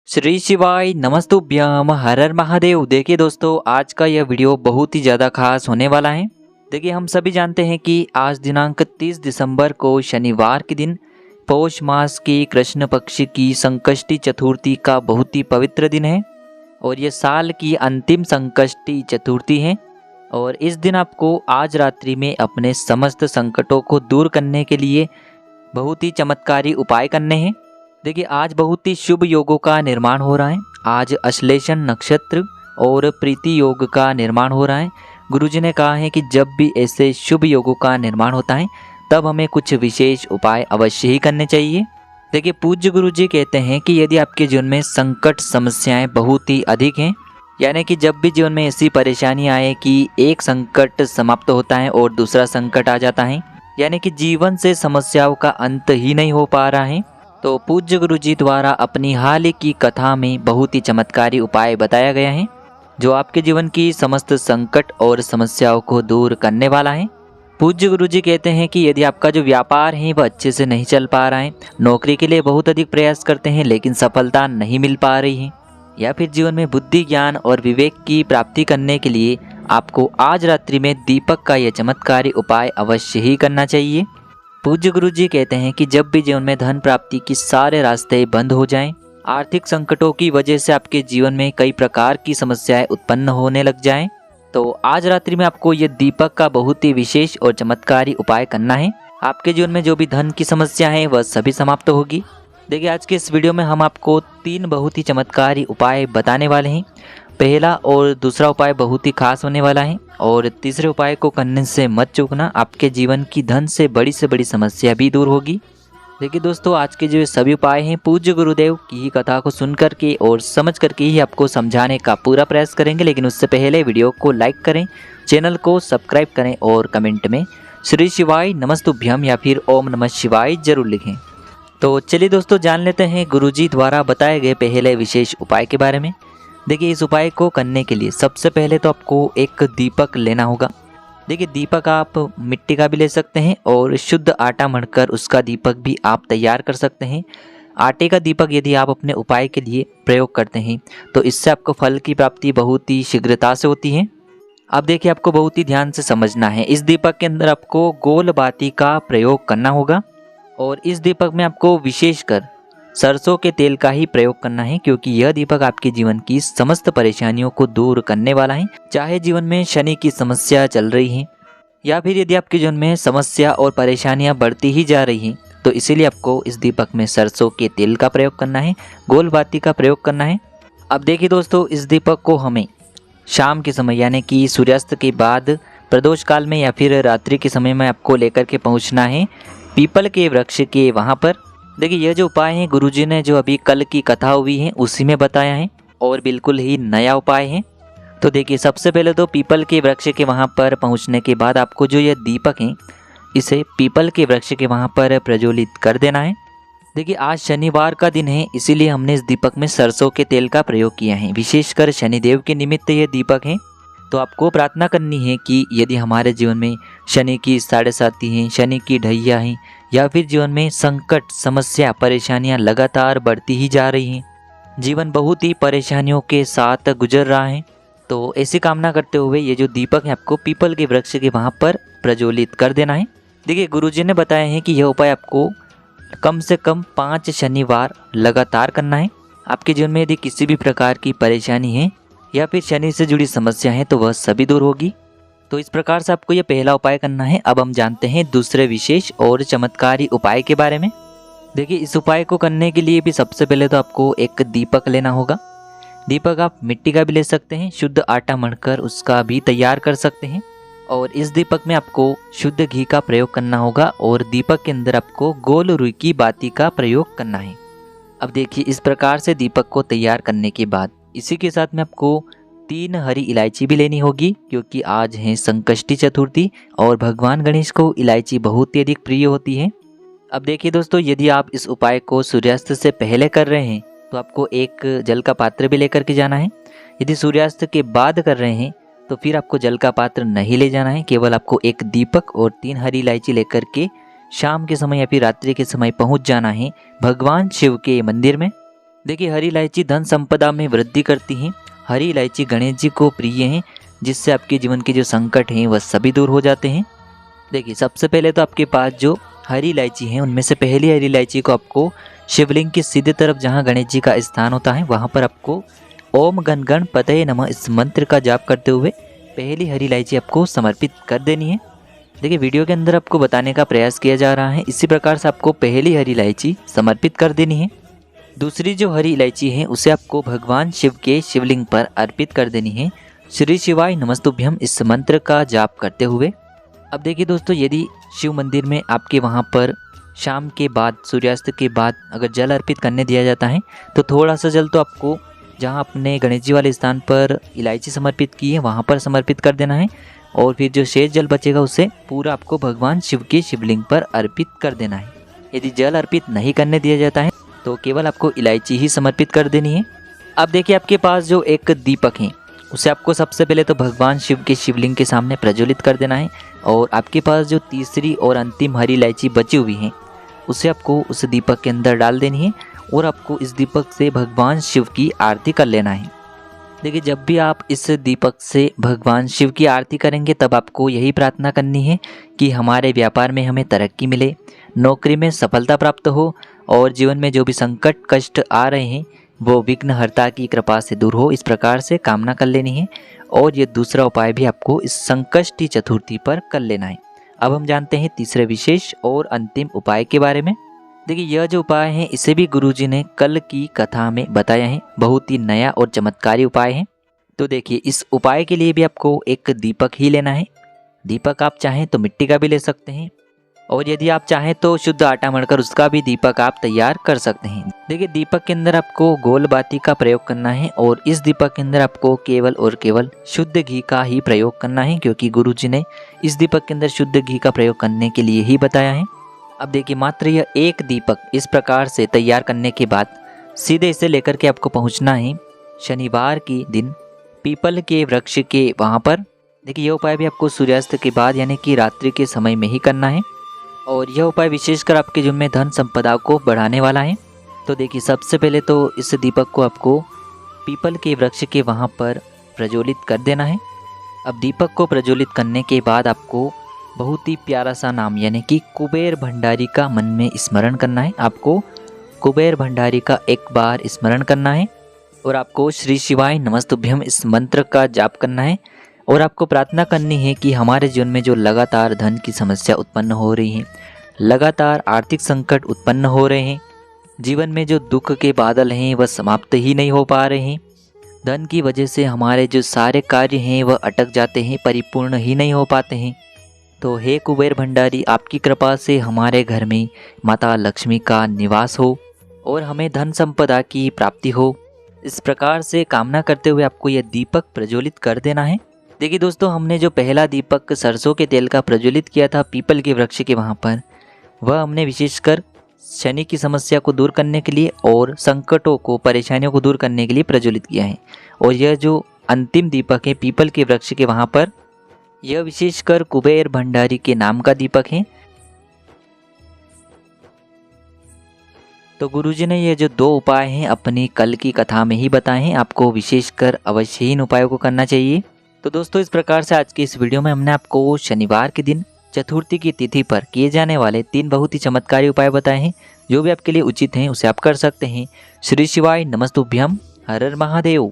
श्री शिवाय नमस्तुभ्यम हर हर महादेव। देखिए दोस्तों, आज का यह वीडियो बहुत ही ज़्यादा खास होने वाला है। देखिए, हम सभी जानते हैं कि आज दिनांक 30 दिसंबर को शनिवार के दिन पौष मास की कृष्ण पक्ष की संकष्टी चतुर्थी का बहुत ही पवित्र दिन है और ये साल की अंतिम संकष्टी चतुर्थी है। और इस दिन आपको आज रात्रि में अपने समस्त संकटों को दूर करने के लिए बहुत ही चमत्कारी उपाय करने हैं। देखिए, आज बहुत ही शुभ योगों का निर्माण हो रहा है। आज अश्लेषण नक्षत्र और प्रीति योग का निर्माण हो रहा है। गुरुजी ने कहा है कि जब भी ऐसे शुभ योगों का निर्माण होता है तब हमें कुछ विशेष उपाय अवश्य ही करने चाहिए। देखिए, पूज्य गुरुजी कहते हैं कि यदि आपके जीवन में संकट समस्याएं बहुत ही अधिक हैं, यानी कि जब भी जीवन में ऐसी परेशानी आए कि एक संकट समाप्त होता है और दूसरा संकट आ जाता है, यानी कि जीवन से समस्याओं का अंत ही नहीं हो पा रहा है, तो पूज्य गुरुजी द्वारा अपनी हाल ही की कथा में बहुत ही चमत्कारी उपाय बताया गया है जो आपके जीवन की समस्त संकट और समस्याओं को दूर करने वाला है। पूज्य गुरुजी कहते हैं कि यदि आपका जो व्यापार है वह अच्छे से नहीं चल पा रहा है, नौकरी के लिए बहुत अधिक प्रयास करते हैं लेकिन सफलता नहीं मिल पा रही है, या फिर जीवन में बुद्धि ज्ञान और विवेक की प्राप्ति करने के लिए आपको आज रात्रि में दीपक का यह चमत्कारी उपाय अवश्य ही करना चाहिए। पूज्य गुरुजी कहते हैं कि जब भी जीवन में धन प्राप्ति की सारे रास्ते बंद हो जाएं, आर्थिक संकटों की वजह से आपके जीवन में कई प्रकार की समस्याएं उत्पन्न होने लग जाएं, तो आज रात्रि में आपको ये दीपक का बहुत ही विशेष और चमत्कारी उपाय करना है। आपके जीवन में जो भी धन की समस्या है वह सभी समाप्त होगी। देखिए, आज के इस वीडियो में हम आपको 3 बहुत ही चमत्कारी उपाय बताने वाले हैं। पहला और दूसरा उपाय बहुत ही खास होने वाला है और तीसरे उपाय को करने से मत चूकना, आपके जीवन की धन से बड़ी समस्या भी दूर होगी। देखिए दोस्तों, आज के जो सभी उपाय हैं पूज्य गुरुदेव की ही कथा को सुन करके और समझ करके ही आपको समझाने का पूरा प्रयास करेंगे, लेकिन उससे पहले वीडियो को लाइक करें, चैनल को सब्सक्राइब करें और कमेंट में श्री शिवाय नमस्तुभ्यम या फिर ओम नमः शिवाय जरूर लिखें। तो चलिए दोस्तों, जान लेते हैं गुरुजी द्वारा बताए गए पहले विशेष उपाय के बारे में। देखिए, इस उपाय को करने के लिए सबसे पहले तो आपको एक दीपक लेना होगा। देखिए, दीपक आप मिट्टी का भी ले सकते हैं और शुद्ध आटा मढ़कर उसका दीपक भी आप तैयार कर सकते हैं। आटे का दीपक यदि आप अपने उपाय के लिए प्रयोग करते हैं तो इससे आपको फल की प्राप्ति बहुत ही शीघ्रता से होती है। अब देखिए, आपको बहुत ही ध्यान से समझना है। इस दीपक के अंदर आपको गोल बाती का प्रयोग करना होगा और इस दीपक में आपको विशेषकर सरसों के तेल का ही प्रयोग करना है, क्योंकि यह दीपक आपके जीवन की समस्त परेशानियों को दूर करने वाला है। चाहे जीवन में शनि की समस्या चल रही है या फिर यदि आपके जीवन में समस्या और परेशानियां बढ़ती ही जा रही हैं, तो इसीलिए आपको इस दीपक में सरसों के तेल का प्रयोग करना है, गोल बाती का प्रयोग करना है। अब देखिए दोस्तों, इस दीपक को हमें शाम के समय यानी कि सूर्यास्त के बाद प्रदोष काल में या फिर रात्रि के समय में आपको लेकर के पहुँचना है पीपल के वृक्ष के वहाँ पर। देखिए, यह जो उपाय है गुरुजी ने जो अभी कल की कथा हुई है उसी में बताया है और बिल्कुल ही नया उपाय है। तो देखिए, सबसे पहले तो पीपल के वृक्ष के वहाँ पर पहुँचने के बाद आपको जो यह दीपक है इसे पीपल के वृक्ष के वहाँ पर प्रज्वलित कर देना है। देखिए, आज शनिवार का दिन है, इसीलिए हमने इस दीपक में सरसों के तेल का प्रयोग किया है। विशेषकर शनिदेव के निमित्त यह दीपक है। तो आपको प्रार्थना करनी है कि यदि हमारे जीवन में शनि की साढ़े साती हैं, शनि की ढैया हैं, या फिर जीवन में संकट समस्या परेशानियां लगातार बढ़ती ही जा रही हैं, जीवन बहुत ही परेशानियों के साथ गुजर रहा है, तो ऐसी कामना करते हुए ये जो दीपक है आपको पीपल के वृक्ष के वहाँ पर प्रज्वलित कर देना है। देखिए, गुरुजी ने बताया है कि यह उपाय आपको कम से कम 5 शनिवार लगातार करना है। आपके जीवन में यदि किसी भी प्रकार की परेशानी है या फिर शनि से जुड़ी समस्या है तो वह सभी दूर होगी। तो इस प्रकार से आपको यह पहला उपाय करना है। अब हम जानते हैं दूसरे विशेष और चमत्कारी उपाय के बारे में। देखिए, इस उपाय को करने के लिए भी सबसे पहले तो आपको एक दीपक लेना होगा। दीपक आप मिट्टी का भी ले सकते हैं, शुद्ध आटा मढ़कर उसका भी तैयार कर सकते हैं और इस दीपक में आपको शुद्ध घी का प्रयोग करना होगा और दीपक के अंदर आपको गोल रुई की बाती का प्रयोग करना है। अब देखिए, इस प्रकार से दीपक को तैयार करने के बाद इसी के साथ में आपको 3 हरी इलायची भी लेनी होगी, क्योंकि आज है संकष्टी चतुर्थी और भगवान गणेश को इलायची बहुत ही अधिक प्रिय होती है। अब देखिए दोस्तों, यदि आप इस उपाय को सूर्यास्त से पहले कर रहे हैं तो आपको एक जल का पात्र भी लेकर के जाना है। यदि सूर्यास्त के बाद कर रहे हैं तो फिर आपको जल का पात्र नहीं ले जाना है, केवल आपको एक दीपक और 3 हरी इलायची लेकर के शाम के समय या फिर रात्रि के समय पहुंच जाना है भगवान शिव के मंदिर में। देखिए हरी इलायची धन संपदा में वृद्धि करती है। हरी इलायची गणेश जी को प्रिय है, जिससे आपके जीवन के जो संकट हैं वह सभी दूर हो जाते हैं। देखिए सबसे पहले तो आपके पास जो हरी इलायची है उनमें से पहली हरी इलायची को आपको शिवलिंग की सीधे तरफ जहाँ गणेश जी का स्थान होता है वहाँ पर आपको ओम गण गणपतये नमः इस मंत्र का जाप करते हुए पहली हरी इलायची आपको समर्पित कर देनी है। देखिए वीडियो के अंदर आपको बताने का प्रयास किया जा रहा है, इसी प्रकार से आपको पहली हरी इलायची समर्पित कर देनी है। दूसरी जो हरी इलायची है उसे आपको भगवान शिव के शिवलिंग पर अर्पित कर देनी है। श्री शिवाय नमस्तुभ्यम इस मंत्र का जाप करते हुए। अब देखिए दोस्तों, यदि शिव मंदिर में आपके वहाँ पर शाम के बाद सूर्यास्त के बाद अगर जल अर्पित करने दिया जाता है तो थोड़ा सा जल तो आपको जहाँ अपने गणेश जी वाले स्थान पर इलायची समर्पित की है वहाँ पर समर्पित कर देना है, और फिर जो शेष जल बचेगा उसे पूरा आपको भगवान शिव के शिवलिंग पर अर्पित कर देना है। यदि जल अर्पित नहीं करने दिया जाता है तो केवल आपको इलायची ही समर्पित कर देनी है। अब देखिए आपके पास जो एक दीपक है उसे आपको सबसे पहले तो भगवान शिव के शिवलिंग के सामने प्रज्वलित कर देना है, और आपके पास जो तीसरी और अंतिम हरी इलायची बची हुई है उसे आपको उस दीपक के अंदर डाल देनी है, और आपको इस दीपक से भगवान शिव की आरती कर लेना है। देखिए जब भी आप इस दीपक से भगवान शिव की आरती करेंगे तब आपको यही प्रार्थना करनी है कि हमारे व्यापार में हमें तरक्की मिले, नौकरी में सफलता प्राप्त हो, और जीवन में जो भी संकट कष्ट आ रहे हैं वो विघ्नहर्ता की कृपा से दूर हो। इस प्रकार से कामना कर लेनी है, और ये दूसरा उपाय भी आपको इस संकष्टी चतुर्थी पर कर लेना है। अब हम जानते हैं तीसरे विशेष और अंतिम उपाय के बारे में। देखिए यह जो उपाय है इसे भी गुरुजी ने कल की कथा में बताया है, बहुत ही नया और चमत्कारी उपाय है। तो देखिए इस उपाय के लिए भी आपको एक दीपक ही लेना है। दीपक आप चाहें तो मिट्टी का भी ले सकते हैं, और यदि आप चाहें तो शुद्ध आटा मढ़कर उसका भी दीपक आप तैयार कर सकते हैं। देखिए दीपक के अंदर आपको गोल बाती का प्रयोग करना है, और इस दीपक के अंदर आपको केवल और केवल शुद्ध घी का ही प्रयोग करना है, क्योंकि गुरुजी ने इस दीपक के अंदर शुद्ध घी का प्रयोग करने के लिए ही बताया है। अब देखिए मात्र यह एक दीपक इस प्रकार से तैयार करने के बाद सीधे इसे लेकर के आपको पहुंचना है शनिवार के दिन पीपल के वृक्ष के वहाँ पर। देखिए यह उपाय भी आपको सूर्यास्त के बाद यानी कि रात्रि के समय में ही करना है, और यह उपाय विशेषकर आपके जीवन में धन संपदा को बढ़ाने वाला है। तो देखिए सबसे पहले तो इस दीपक को आपको पीपल के वृक्ष के वहाँ पर प्रज्वलित कर देना है। अब दीपक को प्रज्वलित करने के बाद आपको बहुत ही प्यारा सा नाम यानी कि कुबेर भंडारी का मन में स्मरण करना है। आपको कुबेर भंडारी का एक बार स्मरण करना है, और आपको श्री शिवाय नमस्तुभ्यम इस मंत्र का जाप करना है, और आपको प्रार्थना करनी है कि हमारे जीवन में जो लगातार धन की समस्या उत्पन्न हो रही है, लगातार आर्थिक संकट उत्पन्न हो रहे हैं, जीवन में जो दुख के बादल हैं वह समाप्त ही नहीं हो पा रहे हैं, धन की वजह से हमारे जो सारे कार्य हैं वह अटक जाते हैं, परिपूर्ण ही नहीं हो पाते हैं। तो हे कुबेर भंडारी, आपकी कृपा से हमारे घर में माता लक्ष्मी का निवास हो और हमें धन संपदा की प्राप्ति हो। इस प्रकार से कामना करते हुए आपको यह दीपक प्रज्वलित कर देना है। देखिए दोस्तों, हमने जो पहला दीपक सरसों के तेल का प्रज्वलित किया था पीपल के वृक्ष के वहाँ पर, वह हमने विशेषकर शनि की समस्या को दूर करने के लिए और संकटों को परेशानियों को दूर करने के लिए प्रज्वलित किया है। और यह जो अंतिम दीपक है पीपल के वृक्ष के वहाँ पर, यह विशेषकर कुबेर भंडारी के नाम का दीपक है। तो गुरुजी ने ये जो 2 उपाय हैं अपनी कल की कथा में ही बताए हैं, आपको विशेषकर अवश्य ही इन उपायों को करना चाहिए। तो दोस्तों, इस प्रकार से आज की इस वीडियो में हमने आपको शनिवार के दिन चतुर्थी की तिथि पर किए जाने वाले 3 बहुत ही चमत्कारी उपाय बताए हैं। जो भी आपके लिए उचित हैं उसे आप कर सकते हैं। श्री शिवाय नमस्तुभ्यम। हर हर महादेव।